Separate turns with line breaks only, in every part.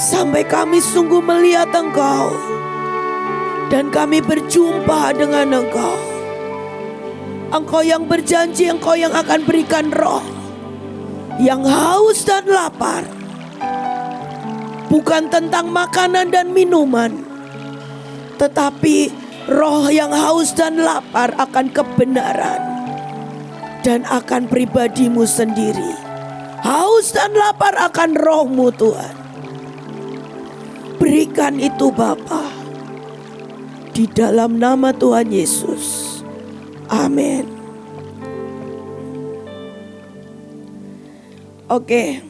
Sampai kami sungguh melihat Engkau dan kami berjumpa dengan Engkau. Engkau yang berjanji, Engkau yang akan berikan roh yang haus dan lapar. Bukan tentang makanan dan minuman, tetapi roh yang haus dan lapar akan kebenaran dan akan pribadimu sendiri. Haus dan lapar akan rohmu Tuhan. Berikan itu Bapa, di dalam nama Tuhan Yesus. Amin. Oke.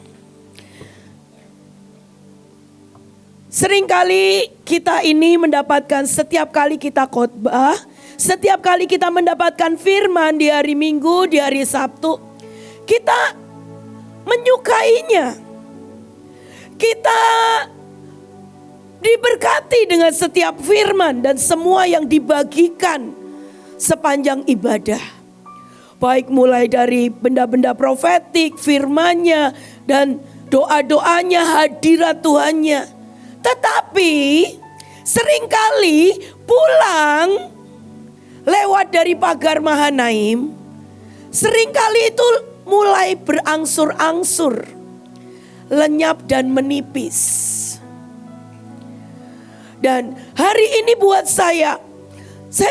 Seringkali kita ini mendapatkan, setiap kali kita khotbah, setiap kali kita mendapatkan firman di hari Minggu, di hari Sabtu, kita menyukainya. Kita diberkati dengan setiap firman dan semua yang dibagikan sepanjang ibadah. Baik mulai dari benda-benda profetik, firmannya, dan doa-doanya, hadirat Tuhannya. Tetapi seringkali pulang lewat dari pagar Mahanaim, seringkali itu mulai berangsur-angsur, lenyap dan menipis. Dan hari ini buat saya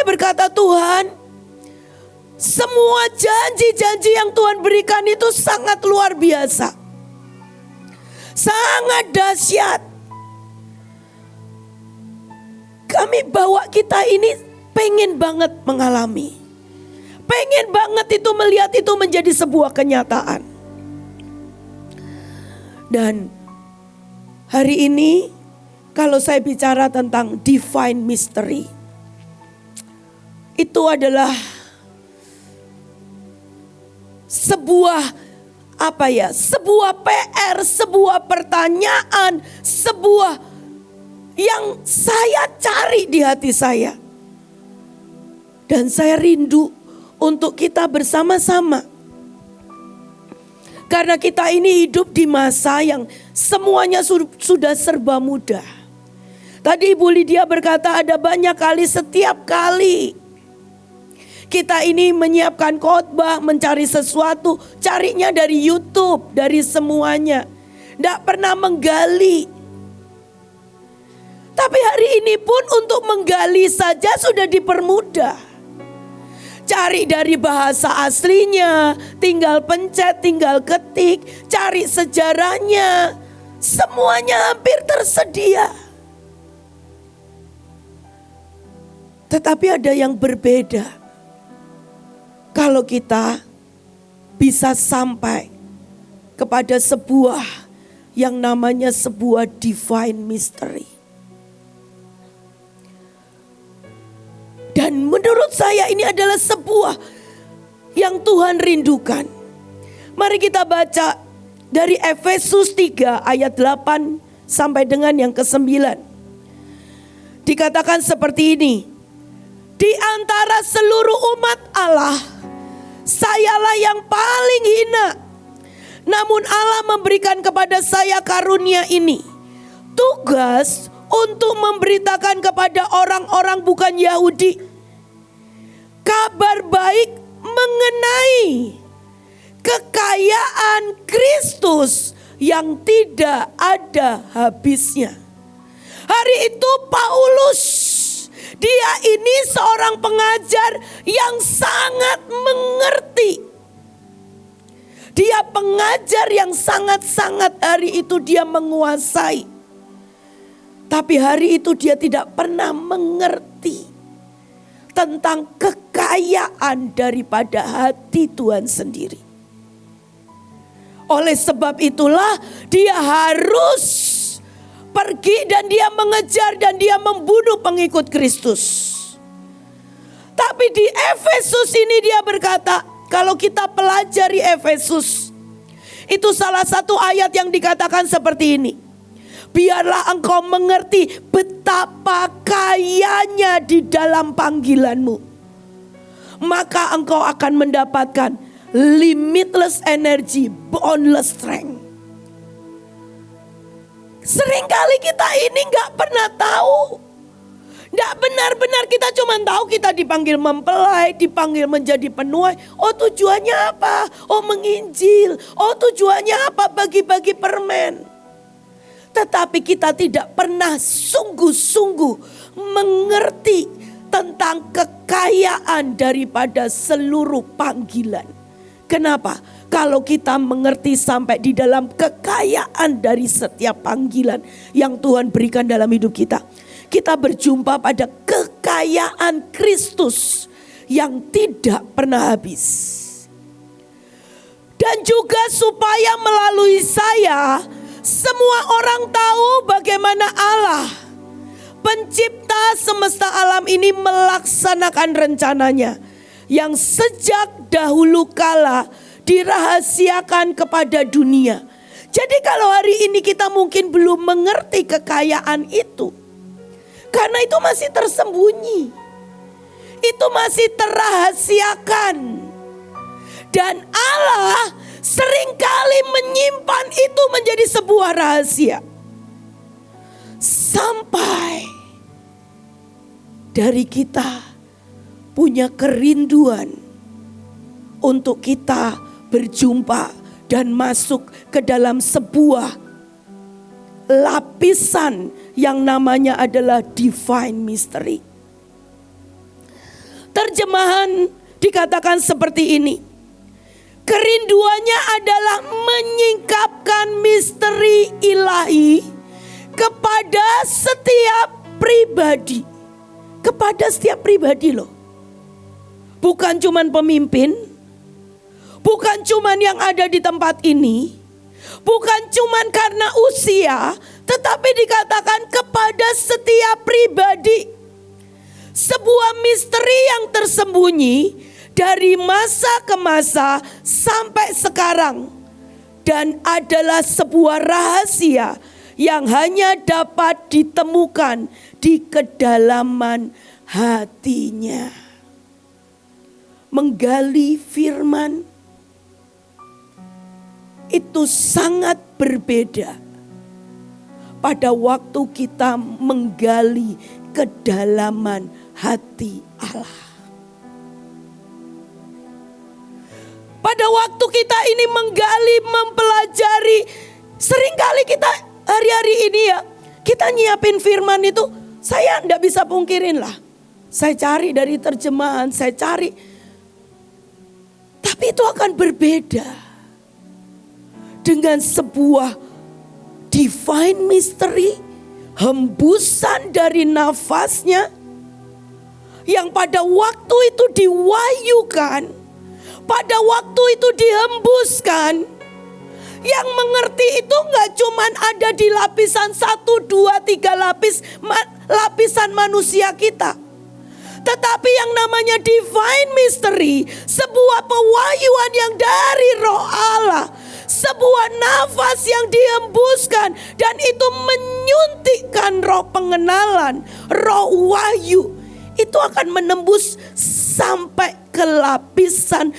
berkata, Tuhan, semua janji-janji yang Tuhan berikan itu sangat luar biasa, sangat dahsyat. Kami bawa kita ini pengen banget mengalami, pengen banget itu melihat itu menjadi sebuah kenyataan. Dan hari ini kalau saya bicara tentang divine mystery, itu adalah sebuah sebuah PR, sebuah pertanyaan, sebuah yang saya cari di hati saya. Dan saya rindu untuk kita bersama-sama. Karena kita ini hidup di masa yang semuanya sudah serba mudah. Tadi Ibu Lydia berkata ada banyak kali, setiap kali kita ini menyiapkan khotbah, mencari sesuatu, carinya dari YouTube, dari semuanya. Tidak pernah menggali. Tapi hari ini pun untuk menggali saja sudah dipermudah. Cari dari bahasa aslinya, tinggal pencet, tinggal ketik, cari sejarahnya. Semuanya hampir tersedia. Tetapi ada yang berbeda. Kalau kita bisa sampai kepada sebuah yang namanya sebuah divine mystery. Dan menurut saya ini adalah sebuah yang Tuhan rindukan. Mari kita baca dari Efesus 3 ayat 8 sampai dengan yang ke-9. Dikatakan seperti ini. Di antara seluruh umat Allah, sayalah yang paling hina. Namun Allah memberikan kepada saya karunia ini. Tugas untuk memberitakan kepada orang-orang bukan Yahudi kabar baik mengenai kekayaan Kristus yang tidak ada habisnya. Hari itu Paulus, dia ini seorang pengajar yang sangat mengerti. Dia pengajar yang sangat-sangat hari itu dia menguasai. Tapi hari itu dia tidak pernah mengerti tentang kekayaan daripada hati Tuhan sendiri. Oleh sebab itulah dia harus pergi dan dia mengejar dan dia membunuh pengikut Kristus. Tapi di Efesus ini dia berkata, kalau kita pelajari Efesus, itu salah satu ayat yang dikatakan seperti ini. Biarlah engkau mengerti betapa kayanya di dalam panggilanmu. Maka engkau akan mendapatkan limitless energy, boundless strength. Seringkali kita ini gak pernah tahu. Gak benar-benar kita cuma tahu kita dipanggil mempelai, dipanggil menjadi penuai. Oh tujuannya apa? Oh menginjil. Oh tujuannya apa? Bagi-bagi permen. Tetapi kita tidak pernah sungguh-sungguh mengerti tentang kekayaan daripada seluruh panggilan. Kenapa? Kalau kita mengerti sampai di dalam kekayaan dari setiap panggilan yang Tuhan berikan dalam hidup kita, kita berjumpa pada kekayaan Kristus yang tidak pernah habis. Dan juga supaya melalui saya, semua orang tahu bagaimana Allah, pencipta semesta alam ini, melaksanakan rencananya yang sejak dahulu kala dirahasiakan kepada dunia. Jadi kalau hari ini kita mungkin belum mengerti kekayaan itu, karena itu masih tersembunyi, itu masih terahasiakan. Dan Allah seringkali menyimpan itu menjadi sebuah rahasia. Sampai dari kita punya kerinduan untuk kita berjumpa dan masuk ke dalam sebuah lapisan yang namanya adalah divine mystery. Terjemahan dikatakan seperti ini. Kerinduannya adalah menyingkapkan misteri ilahi kepada setiap pribadi. Kepada setiap pribadi loh. Bukan cuman pemimpin, bukan cuman yang ada di tempat ini, bukan cuman karena usia, tetapi dikatakan kepada setiap pribadi. Sebuah misteri yang tersembunyi dari masa ke masa sampai sekarang. Dan adalah sebuah rahasia yang hanya dapat ditemukan di kedalaman hatinya. Menggali firman itu sangat berbeda pada waktu kita menggali kedalaman hati Allah. Pada waktu kita ini menggali, mempelajari, seringkali kita hari-hari ini ya, kita nyiapin firman itu, saya enggak bisa pungkirin lah. Saya cari dari terjemahan, saya cari. Tapi itu akan berbeda dengan sebuah divine mystery, hembusan dari nafasnya yang pada waktu itu diwahyukan, pada waktu itu dihembuskan. Yang mengerti itu gak cuman ada di lapisan 1, 2, 3 lapisan manusia kita. Tetapi yang namanya divine mystery, sebuah pewahyuan yang dari Roh Allah, sebuah nafas yang dihembuskan, dan itu menyuntikkan roh pengenalan, roh wahyu. Itu akan menembus sampai ke lapisan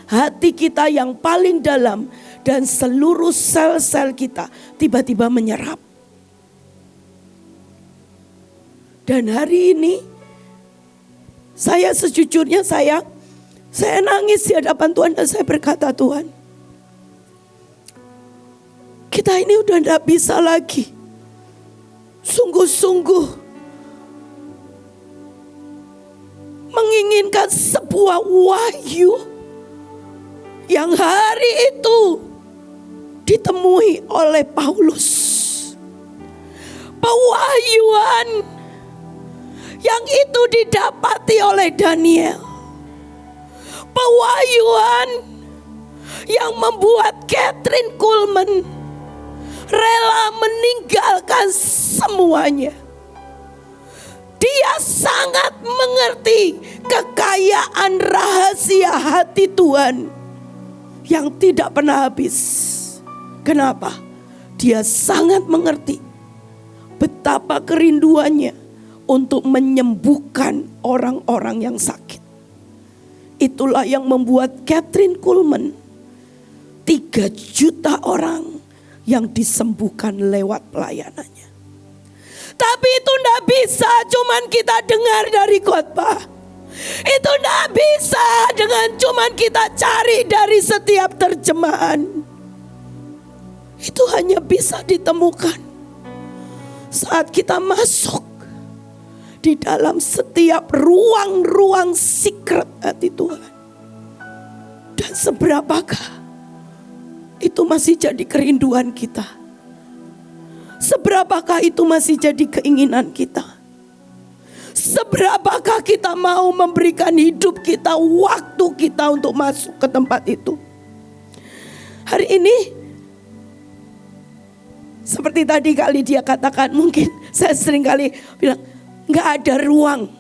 hati kita yang paling dalam. Dan seluruh sel-sel kita tiba-tiba menyerap. Dan hari ini saya sejujurnya saya nangis di hadapan Tuhan dan saya berkata, Tuhan, kita ini udah gak bisa lagi sungguh-sungguh menginginkan sebuah wahyu yang hari itu ditemui oleh Paulus. Pewahyuan yang itu didapati oleh Daniel. Pewahyuan yang membuat Kathryn Kuhlman rela meninggalkan semuanya. Dia sangat mengerti kekayaan rahasia hati Tuhan yang tidak pernah habis. Kenapa? Dia sangat mengerti betapa kerinduannya untuk menyembuhkan orang-orang yang sakit. Itulah yang membuat Kathryn Kuhlman, 3 juta orang yang disembuhkan lewat pelayanannya. Tapi itu tidak bisa cuman kita dengar dari khotbah. Itu tidak bisa dengan cuman kita cari dari setiap terjemahan. Itu hanya bisa ditemukan saat kita masuk di dalam setiap ruang-ruang secret hati Tuhan. Dan seberapakah itu masih jadi kerinduan kita? Seberapakah itu masih jadi keinginan kita? Seberapakah kita mau memberikan hidup kita, waktu kita untuk masuk ke tempat itu? Hari ini, seperti tadi kali dia katakan, mungkin saya sering kali bilang, gak ada ruang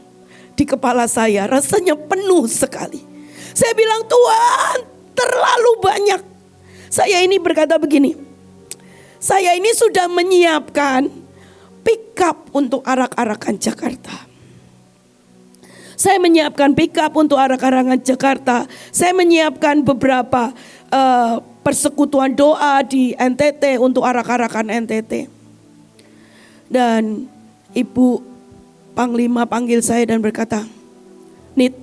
di kepala saya, rasanya penuh sekali. Saya bilang, Tuhan, terlalu banyak. Saya ini berkata begini, saya ini sudah menyiapkan pick up untuk arak-arakan Jakarta. Saya menyiapkan pick up untuk arak-arakan Jakarta. Saya menyiapkan beberapa persekutuan doa di NTT untuk arak-arakan NTT. Dan Ibu Panglima panggil saya dan berkata, Nit,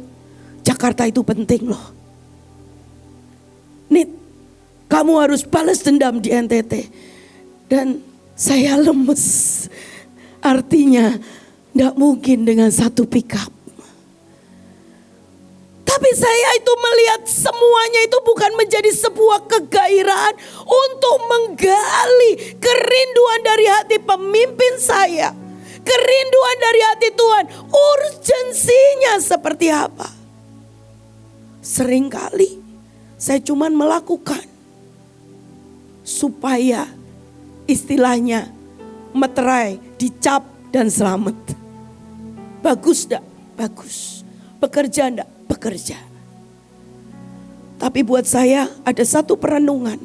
Jakarta itu penting loh. Nit, kamu harus balas dendam di NTT. Dan saya lemes. Artinya tidak mungkin dengan satu pick up. Tapi saya itu melihat semuanya itu bukan menjadi sebuah kegairahan untuk menggali kerinduan dari hati pemimpin saya. Kerinduan dari hati Tuhan, urgensinya seperti apa. Seringkali saya cuma melakukan supaya istilahnya meterai, dicap dan selamat. Bagus enggak? Bagus. Bekerja enggak? Bekerja. Tapi buat saya ada satu perenungan.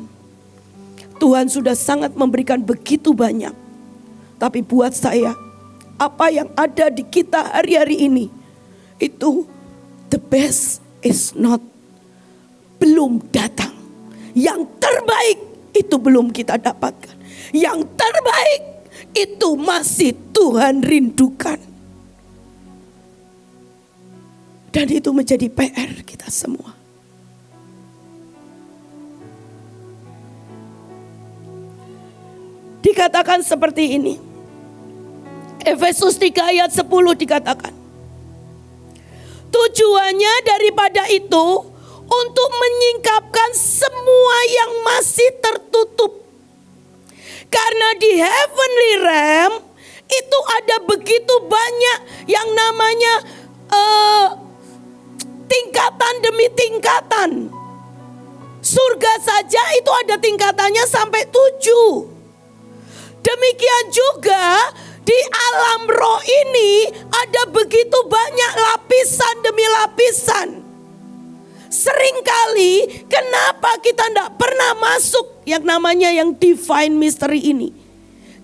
Tuhan sudah sangat memberikan begitu banyak. Tapi buat saya, apa yang ada di kita hari-hari ini, itu the best is not, belum datang. Yang terbaik itu belum kita dapatkan. Yang terbaik itu masih Tuhan rindukan. Dan itu menjadi PR kita semua. Dikatakan seperti ini. Efesus 3 ayat 10 dikatakan. Tujuannya daripada itu untuk menyingkapkan semua yang masih tertutup. Karena di heavenly realm itu ada begitu banyak yang namanya tingkatan demi tingkatan. Surga saja itu ada tingkatannya sampai 7. Demikian juga di alam roh ini ada begitu banyak lapisan demi lapisan. Seringkali kenapa kita tidak pernah masuk yang namanya yang divine mystery ini?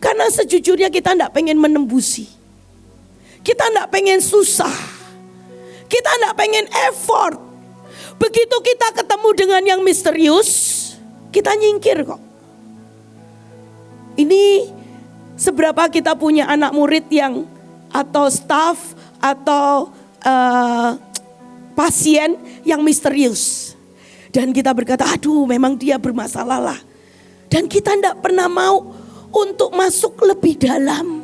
Karena sejujurnya kita tidak pengen menembusi. Kita tidak pengen susah. Kita tidak pengen effort. Begitu kita ketemu dengan yang misterius, kita nyingkir kok. Ini seberapa kita punya anak murid yang atau staff atau pasien yang misterius. Dan kita berkata, aduh memang dia bermasalah lah. Dan kita tidak pernah mau untuk masuk lebih dalam.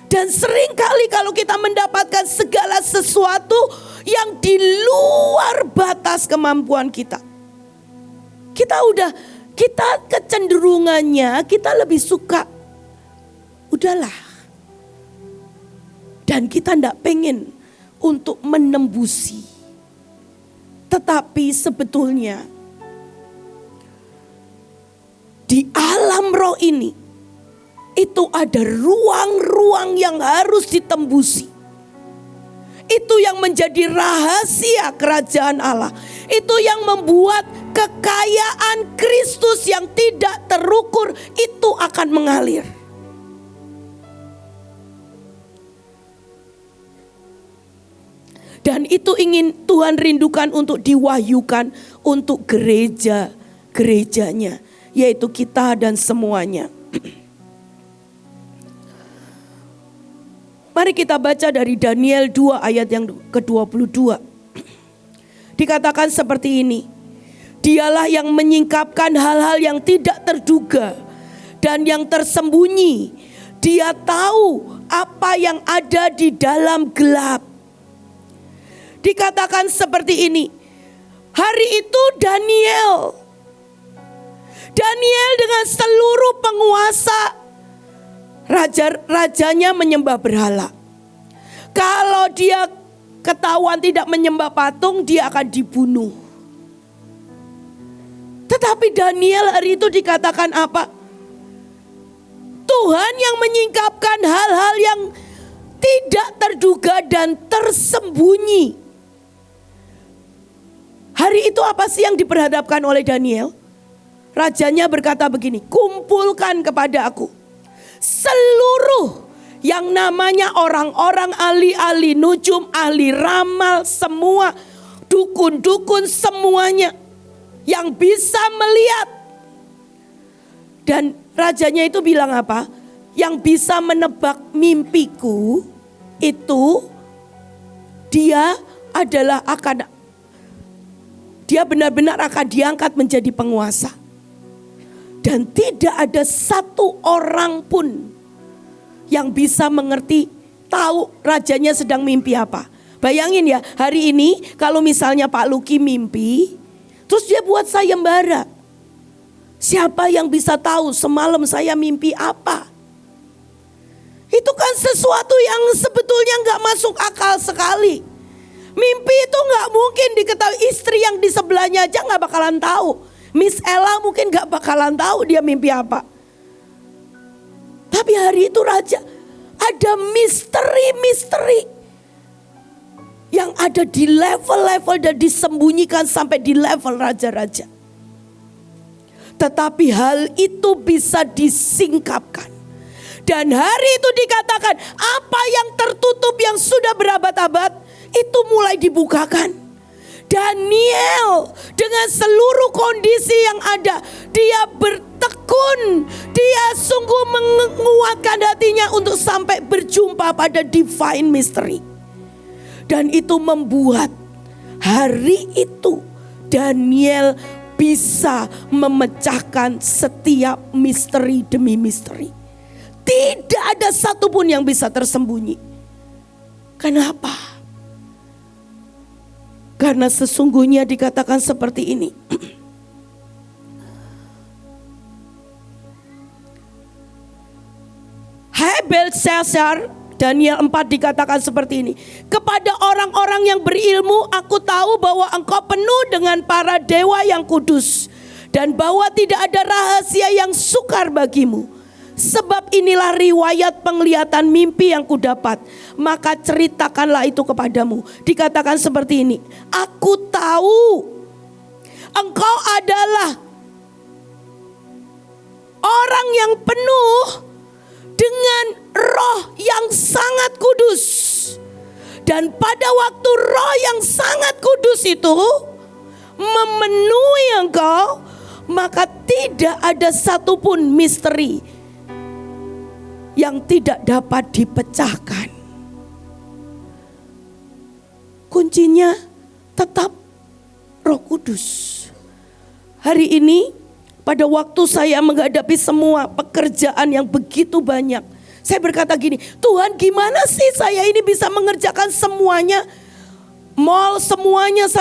Dan seringkali kalau kita mendapatkan segala sesuatu yang di luar batas kemampuan kita. Kita kecenderungannya kita lebih suka. Udahlah. Dan kita tidak pengen untuk menembusi. Tetapi sebetulnya di alam roh ini itu ada ruang-ruang yang harus ditembusi. Itu yang menjadi rahasia kerajaan Allah. Itu yang membuat kekayaan Kristus yang tidak terukur itu akan mengalir. Dan itu ingin Tuhan rindukan untuk diwahyukan untuk gerejanya. yaitu kita dan semuanya. Mari kita baca dari Daniel 2 ayat yang ke-22. Dikatakan seperti ini. Dialah yang menyingkapkan hal-hal yang tidak terduga dan yang tersembunyi. Dia tahu apa yang ada di dalam gelap. Dikatakan seperti ini. Hari itu Daniel dengan seluruh penguasa rajanya menyembah berhala. Kalau dia ketahuan tidak menyembah patung, dia akan dibunuh. Tetapi Daniel hari itu dikatakan apa? Tuhan yang menyingkapkan hal-hal yang tidak terduga dan tersembunyi. Hari itu apa sih yang diperhadapkan oleh Daniel? Rajanya berkata begini, kumpulkan kepada aku seluruh yang namanya orang-orang ahli-ahli nujum, ahli ramal, semua dukun-dukun semuanya yang bisa melihat. Dan rajanya itu bilang apa? Yang bisa menebak mimpiku itu dia benar-benar akan diangkat menjadi penguasa. Dan tidak ada satu orang pun yang bisa mengerti, tahu rajanya sedang mimpi apa. Bayangin ya, hari ini kalau misalnya Pak Luki mimpi, terus dia buat sayembara. Siapa yang bisa tahu semalam saya mimpi apa? Itu kan sesuatu yang sebetulnya gak masuk akal sekali. Mimpi itu gak mungkin diketahui, istri yang di sebelahnya aja gak bakalan tahu. Miss Ella mungkin gak bakalan tahu dia mimpi apa. Tapi hari itu raja ada misteri yang ada di level-level dan disembunyikan sampai di level raja-raja. Tetapi hal itu bisa disingkapkan. Dan hari itu dikatakan apa yang tertutup yang sudah berabad-abad itu mulai dibukakan. Daniel dengan seluruh kondisi yang ada, dia bertekun, dia sungguh menguatkan hatinya untuk sampai berjumpa pada divine mystery. Dan itu membuat hari itu Daniel bisa memecahkan setiap misteri demi misteri. Tidak ada satupun yang bisa tersembunyi. Kenapa? Karena sesungguhnya dikatakan seperti ini. Hai Belshazzar, Daniel 4 dikatakan seperti ini. Kepada orang-orang yang berilmu, aku tahu bahwa engkau penuh dengan para dewa yang kudus. Dan bahwa tidak ada rahasia yang sukar bagimu. Sebab inilah riwayat penglihatan mimpi yang kudapat. Maka ceritakanlah itu kepadamu. Dikatakan seperti ini. Aku tahu engkau adalah orang yang penuh dengan roh yang sangat kudus. Dan pada waktu roh yang sangat kudus itu memenuhi engkau, maka tidak ada satupun misteri yang tidak dapat dipecahkan. Kuncinya tetap Roh Kudus. Hari ini pada waktu saya menghadapi semua pekerjaan yang begitu banyak, saya berkata gini, Tuhan gimana sih saya ini bisa mengerjakan semuanya? Mall semuanya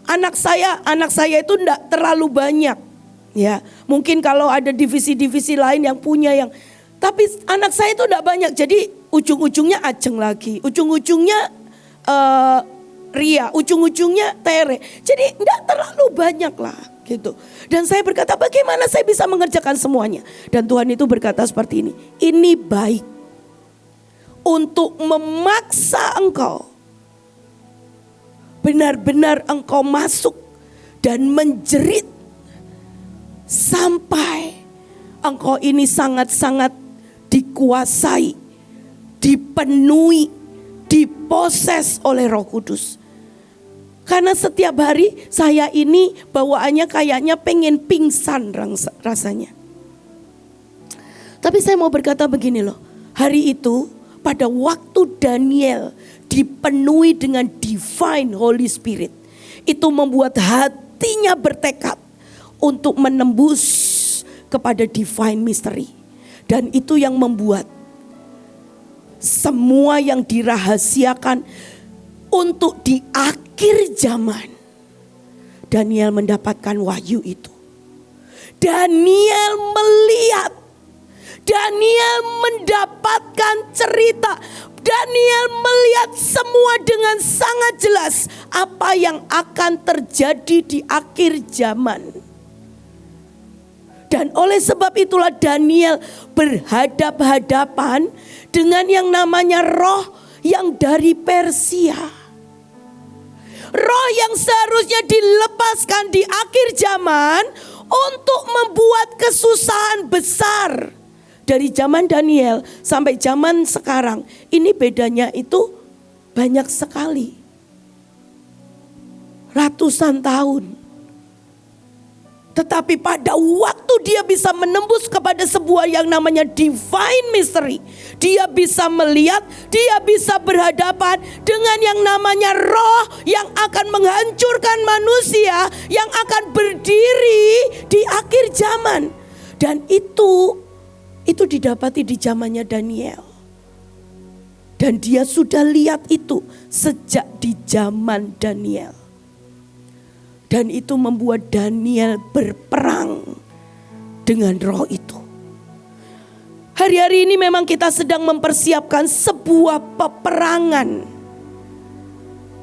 anak saya itu enggak terlalu banyak. Ya, mungkin kalau ada divisi-divisi lain yang punya yang, tapi anak saya itu enggak banyak. Jadi ujung-ujungnya Ajeng lagi, ujung-ujungnya Ria, ujung-ujungnya Tere. Jadi enggak terlalu banyak lah gitu. Dan saya berkata bagaimana saya bisa mengerjakan semuanya? Dan Tuhan itu berkata seperti ini. Ini baik untuk memaksa engkau. Benar-benar engkau masuk dan menjerit sampai engkau ini sangat-sangat dikuasai, dipenuhi, diposes oleh Roh Kudus. Karena setiap hari saya ini bawaannya kayaknya pengen pingsan rasanya. Tapi saya mau berkata begini loh. Hari itu pada waktu Daniel dipenuhi dengan divine Holy Spirit, itu membuat hatinya bertekad untuk menembus kepada divine mystery. Dan itu yang membuat semua yang dirahasiakan untuk di akhir zaman, Daniel mendapatkan wahyu itu. Daniel melihat, Daniel mendapatkan cerita, Daniel melihat semua dengan sangat jelas apa yang akan terjadi di akhir zaman. Dan oleh sebab itulah Daniel berhadap-hadapan dengan yang namanya roh yang dari Persia. Roh yang seharusnya dilepaskan di akhir zaman untuk membuat kesusahan besar. Dari zaman Daniel sampai zaman sekarang, ini bedanya itu banyak sekali. Ratusan tahun. Tetapi pada waktu dia bisa menembus kepada sebuah yang namanya divine mystery, dia bisa melihat, dia bisa berhadapan dengan yang namanya roh yang akan menghancurkan manusia, yang akan berdiri di akhir zaman. Dan itu didapati di zamannya Daniel. Dan dia sudah lihat itu sejak di zaman Daniel. Dan itu membuat Daniel berperang dengan roh itu. Hari-hari ini memang kita sedang mempersiapkan sebuah peperangan.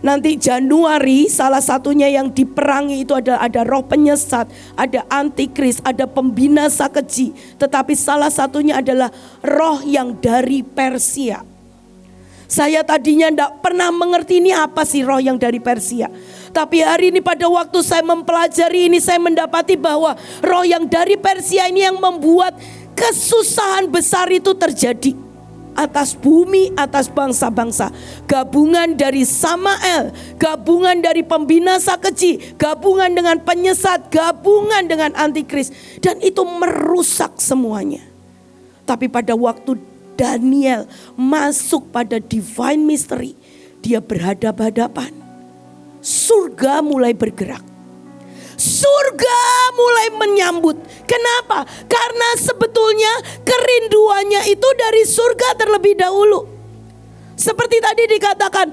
Nanti Januari salah satunya yang diperangi itu ada roh penyesat, ada antikris, ada pembinasa keji. Tetapi salah satunya adalah roh yang dari Persia. Saya tadinya tidak pernah mengerti ini apa sih roh yang dari Persia. Tapi hari ini pada waktu saya mempelajari ini, saya mendapati bahwa roh yang dari Persia ini yang membuat kesusahan besar itu terjadi atas bumi, atas bangsa-bangsa. Gabungan dari Samael, gabungan dari pembinasa keji, gabungan dengan penyesat, gabungan dengan antikris. Dan itu merusak semuanya. Tapi pada waktu Daniel masuk pada divine mystery, dia berhadap-hadapan. Surga mulai bergerak. Surga mulai menyambut. Kenapa? Karena sebetulnya kerinduannya itu dari surga terlebih dahulu. Seperti tadi dikatakan,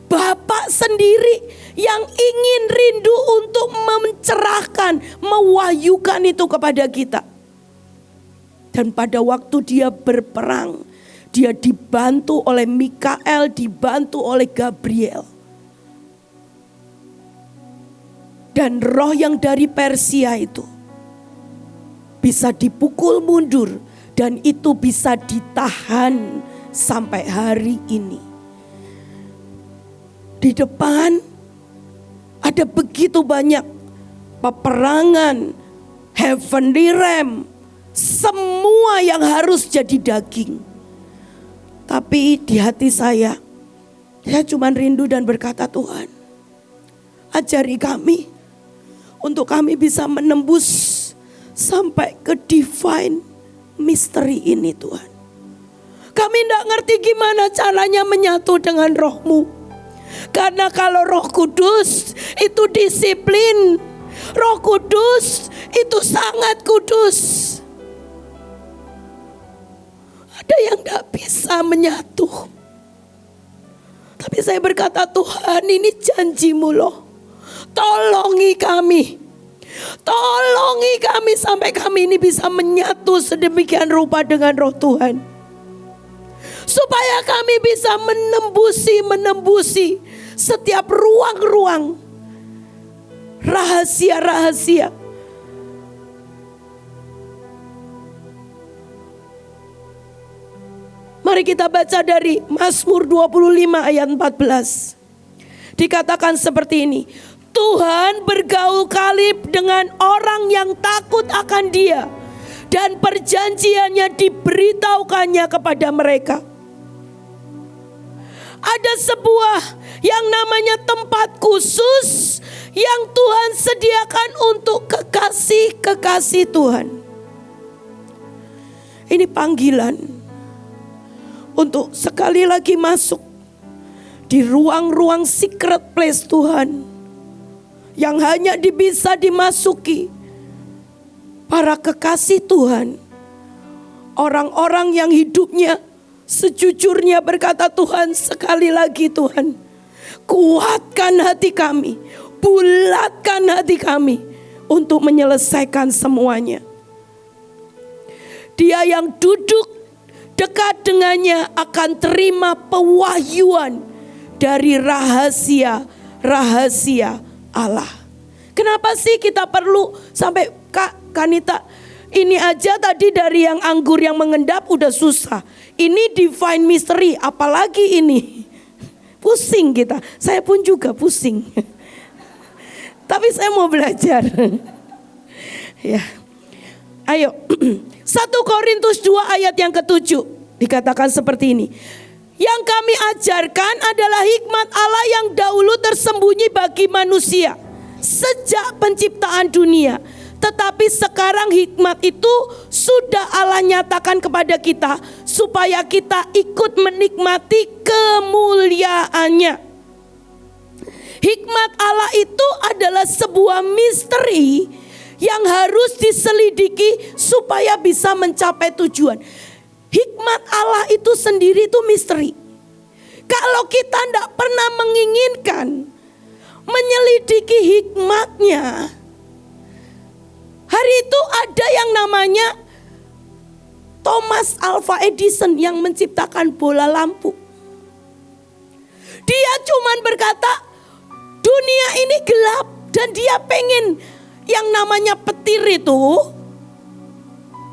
Bapak sendiri yang ingin rindu untuk mencerahkan, mewahyukan itu kepada kita. Dan pada waktu dia berperang, dia dibantu oleh Mikael, dibantu oleh Gabriel. Dan roh yang dari Persia itu bisa dipukul mundur dan itu bisa ditahan sampai hari ini. Di depan ada begitu banyak peperangan, heavenly realm, semua yang harus jadi daging. Tapi di hati saya cuma rindu dan berkata, Tuhan, ajari kami untuk kami bisa menembus sampai ke divine mystery ini, Tuhan. Kami tidak ngerti gimana caranya menyatu dengan roh-Mu. Karena kalau Roh Kudus itu disiplin, Roh Kudus itu sangat kudus. Ada yang tidak bisa menyatu. Tapi saya berkata, Tuhan, ini janji-Mu loh. Tolongi kami. Tolongi kami sampai kami ini bisa menyatu sedemikian rupa dengan roh Tuhan. Supaya kami bisa menembusi setiap ruang-ruang. Rahasia-rahasia. Mari kita baca dari Mazmur 25 ayat 14. Dikatakan seperti ini. Tuhan bergaul karib dengan orang yang takut akan Dia. Dan perjanjiannya diberitahukannya kepada mereka. Ada sebuah yang namanya tempat khusus yang Tuhan sediakan untuk kekasih-kekasih Tuhan. Ini panggilan untuk sekali lagi masuk di ruang-ruang secret place Tuhan, yang hanya bisa dimasuki para kekasih Tuhan. Orang-orang yang hidupnya sejujurnya berkata, Tuhan, sekali lagi Tuhan, kuatkan hati kami, bulatkan hati kami untuk menyelesaikan semuanya. Dia yang duduk dekat dengannya akan terima pewahyuan dari rahasia-rahasia Allah. Kenapa sih kita perlu sampai Kak Kanita, ini aja tadi dari yang anggur yang mengendap udah susah. Ini divine mystery, apalagi ini. Pusing kita, saya pun juga pusing. Tapi saya mau belajar. Ya. Ayo, 1 Korintus 2 ayat yang ke-7 dikatakan seperti ini. Yang kami ajarkan adalah hikmat Allah yang dahulu tersembunyi bagi manusia sejak penciptaan dunia. Tetapi sekarang hikmat itu sudah Allah nyatakan kepada kita supaya kita ikut menikmati kemuliaannya. Hikmat Allah itu adalah sebuah misteri yang harus diselidiki supaya bisa mencapai tujuan. Hikmat Allah itu sendiri itu misteri. Kalau kita tidak pernah menginginkan menyelidiki hikmatnya, hari itu ada yang namanya Thomas Alva Edison yang menciptakan bola lampu. Dia cuman berkata, dunia ini gelap dan dia pengen yang namanya petir itu,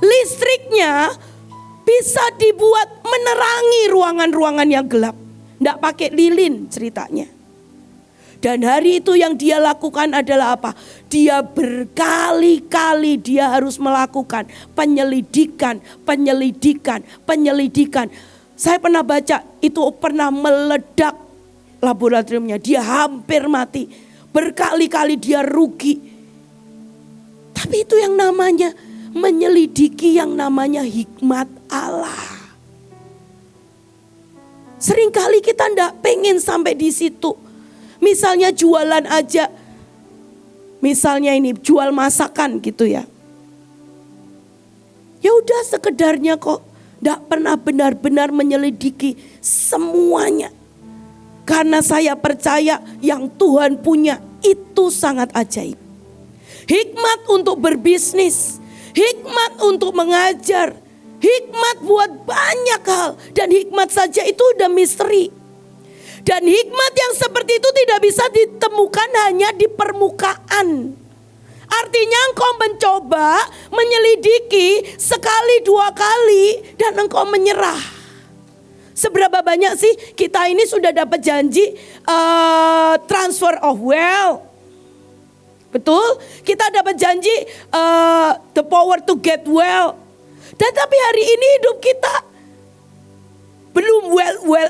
listriknya bisa dibuat menerangi ruangan-ruangan yang gelap. Tidak pakai lilin ceritanya. Dan hari itu yang dia lakukan adalah apa? Dia berkali-kali dia harus melakukan penyelidikan. Saya pernah baca itu pernah meledak laboratoriumnya. Dia hampir mati. Berkali-kali dia rugi. Tapi itu yang namanya menyelidiki yang namanya hikmat Allah. Seringkali kita tidak pengen sampai di situ. Misalnya jualan aja. Misalnya ini jual masakan gitu ya. Ya udah sekedarnya kok. Tidak pernah benar-benar menyelidiki semuanya. Karena saya percaya yang Tuhan punya itu sangat ajaib. Hikmat untuk berbisnis. Hikmat untuk mengajar. Hikmat buat banyak hal. Dan hikmat saja itu udah misteri. Dan hikmat yang seperti itu tidak bisa ditemukan hanya di permukaan. Artinya engkau mencoba menyelidiki sekali dua kali dan engkau menyerah. Seberapa banyak sih kita ini sudah dapat janji transfer of wealth. Betul? Kita dapat janji the power to get well. Tetapi hari ini hidup kita belum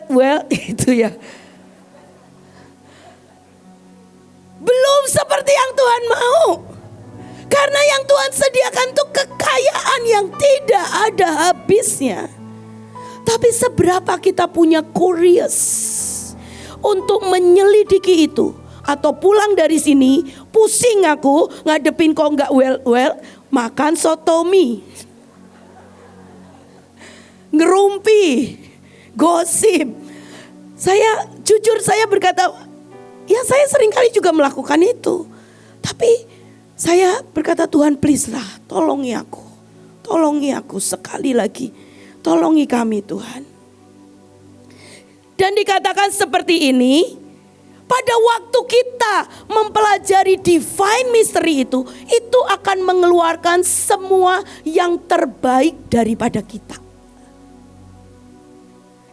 well itu ya. Belum seperti yang Tuhan mau. Karena yang Tuhan sediakan itu kekayaan yang tidak ada habisnya. Tapi seberapa kita punya curious untuk menyelidiki itu. Atau pulang dari sini pusing aku ngadepin kok nggak well makan sotomi, ngerumpi, gosip. Saya jujur saya berkata, ya saya seringkali juga melakukan itu. Tapi saya berkata, Tuhan please lah tolongi aku sekali lagi. Tolongi kami Tuhan. Dan dikatakan seperti ini, pada waktu kita mempelajari divine mystery itu akan mengeluarkan semua yang terbaik daripada kita.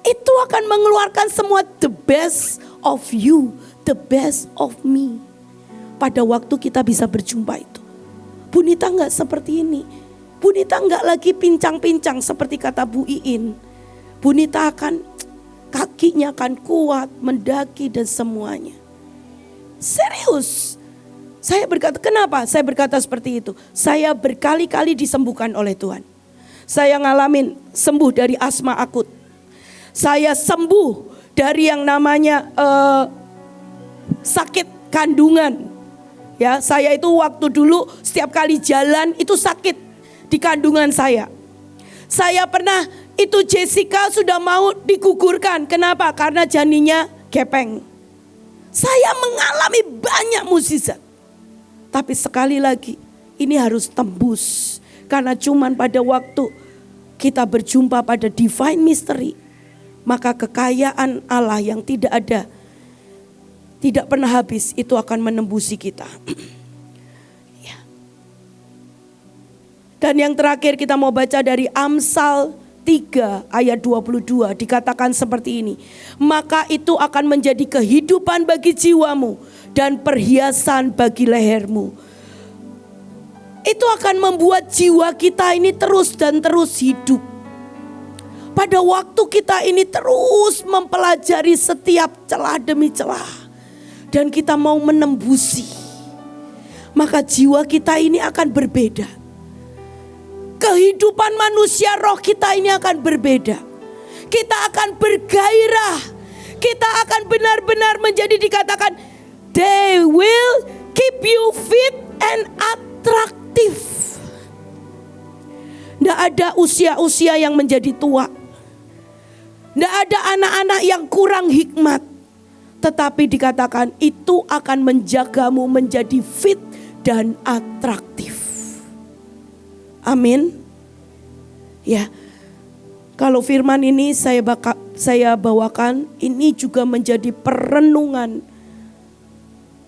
Itu akan mengeluarkan semua the best of you, the best of me. Pada waktu kita bisa berjumpa itu. Bunita enggak seperti ini. Bunita enggak lagi pincang-pincang seperti kata Bu Iin. Bunita akan kakinya akan kuat, mendaki dan semuanya. Serius. Saya berkata, kenapa saya berkata seperti itu? Saya berkali-kali disembuhkan oleh Tuhan. Saya ngalamin sembuh dari asma akut. Saya sembuh dari yang namanya sakit kandungan. Ya, saya itu waktu dulu setiap kali jalan itu sakit di kandungan saya. Saya pernah itu Jessica sudah mau digugurkan. Kenapa? Karena janinnya gepeng. Saya mengalami banyak mukjizat. Tapi sekali lagi ini harus tembus. Karena cuman pada waktu kita berjumpa pada divine mystery, maka kekayaan Allah yang tidak ada, tidak pernah habis, itu akan menembusi kita. Ya. Dan yang terakhir kita mau baca dari Amsal 3 ayat 22, dikatakan seperti ini. Maka itu akan menjadi kehidupan bagi jiwamu dan perhiasan bagi lehermu. Itu akan membuat jiwa kita ini terus dan terus hidup. Pada waktu kita ini terus mempelajari setiap celah demi celah, dan kita mau menembusi, maka jiwa kita ini akan berbeda. Kehidupan manusia roh kita ini akan berbeda. Kita akan bergairah. Kita akan benar-benar menjadi dikatakan, they will keep you fit and attractive. Tidak ada usia-usia yang menjadi tua. Tidak ada anak-anak yang kurang hikmat. Tetapi dikatakan itu akan menjagamu menjadi fit dan atraktif. Amin. Ya. Kalau firman ini saya bawakan, ini juga menjadi perenungan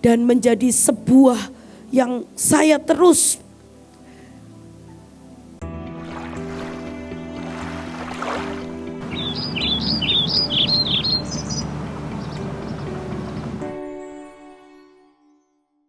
dan menjadi sebuah yang saya terus